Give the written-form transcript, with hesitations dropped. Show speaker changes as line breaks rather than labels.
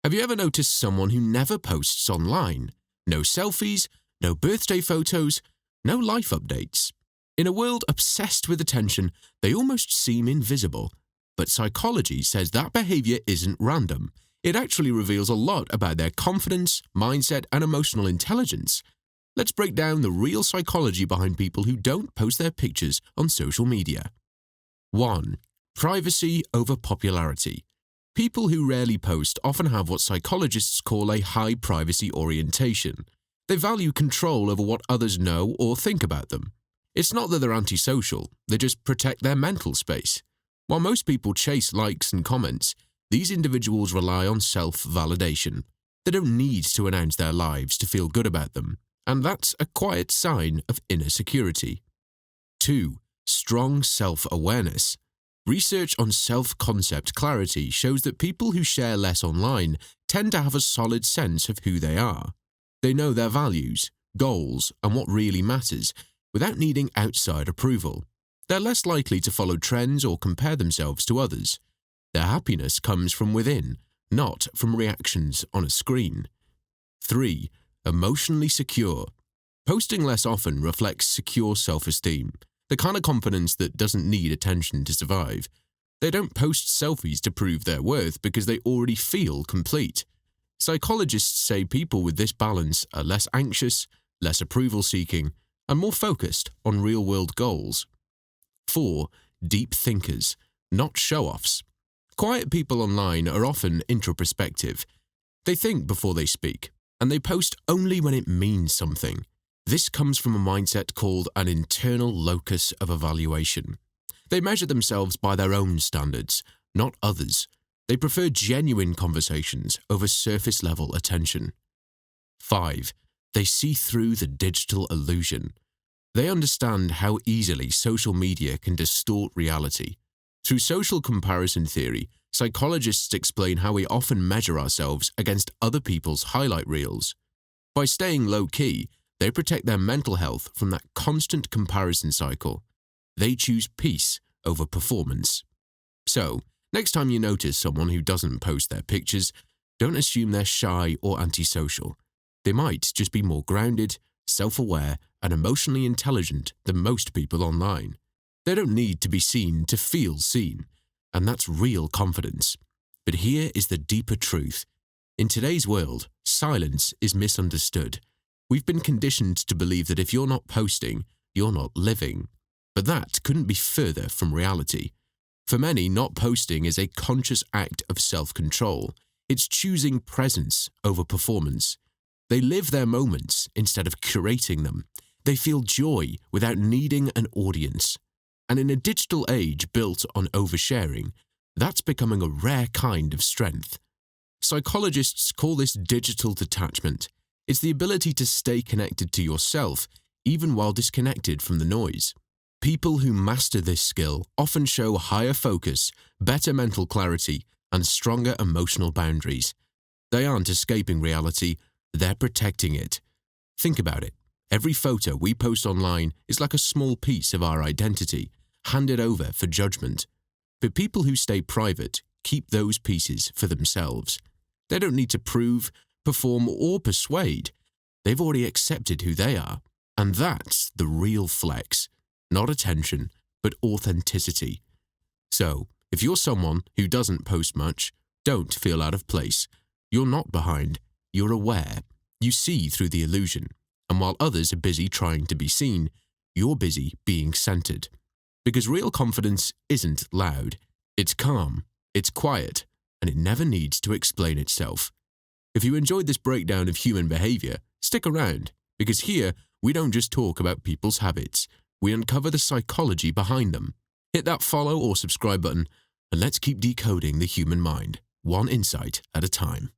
Have you ever noticed someone who never posts online? No selfies, no birthday photos, no life updates. In a world obsessed with attention, they almost seem invisible. But psychology says that behavior isn't random. It actually reveals a lot about their confidence, mindset, and emotional intelligence. Let's break down the real psychology behind people who don't post their pictures on social media. 1. Privacy over popularity. People who rarely post often have what psychologists call a high privacy orientation. They value control over what others know or think about them. It's not that they're antisocial, they just protect their mental space. While most people chase likes and comments, these individuals rely on self-validation. They don't need to announce their lives to feel good about them, and that's a quiet sign of inner security. 2. Strong self-awareness. Research on self-concept clarity shows that people who share less online tend to have a solid sense of who they are. They know their values, goals, and what really matters without needing outside approval. They're less likely to follow trends or compare themselves to others. Their happiness comes from within, not from reactions on a screen. 3. Emotionally secure. Posting less often reflects secure self-esteem, the kind of confidence that doesn't need attention to survive. They don't post selfies to prove their worth because they already feel complete. Psychologists say people with this balance are less anxious, less approval-seeking, and more focused on real-world goals. 4. Deep thinkers, not show-offs. Quiet people online are often introspective. They think before they speak, and they post only when it means something. This comes from a mindset called an internal locus of evaluation. They measure themselves by their own standards, not others. They prefer genuine conversations over surface-level attention. 5. They see through the digital illusion. They understand how easily social media can distort reality. Through social comparison theory, psychologists explain how we often measure ourselves against other people's highlight reels. By staying low-key, they protect their mental health from that constant comparison cycle. They choose peace over performance. So, next time you notice someone who doesn't post their pictures, don't assume they're shy or antisocial. They might just be more grounded, self-aware, and emotionally intelligent than most people online. They don't need to be seen to feel seen, and that's real confidence. But here is the deeper truth. In today's world, silence is misunderstood. We've been conditioned to believe that if you're not posting, you're not living. But that couldn't be further from reality. For many, not posting is a conscious act of self-control. It's choosing presence over performance. They live their moments instead of curating them. They feel joy without needing an audience. And in a digital age built on oversharing, that's becoming a rare kind of strength. Psychologists call this digital detachment. It's the ability to stay connected to yourself, even while disconnected from the noise. People who master this skill often show higher focus, better mental clarity, and stronger emotional boundaries. They aren't escaping reality, they're protecting it. Think about it. Every photo we post online is like a small piece of our identity, handed over for judgment. But people who stay private keep those pieces for themselves. They don't need to prove, perform, or persuade. They've already accepted who they are. And that's the real flex. Not attention, but authenticity. So, if you're someone who doesn't post much, don't feel out of place. You're not behind. You're aware. You see through the illusion. And while others are busy trying to be seen, you're busy being centered. Because real confidence isn't loud. It's calm, it's quiet, and it never needs to explain itself. If you enjoyed this breakdown of human behavior, stick around, because here we don't just talk about people's habits, we uncover the psychology behind them. Hit that follow or subscribe button, and let's keep decoding the human mind, one insight at a time.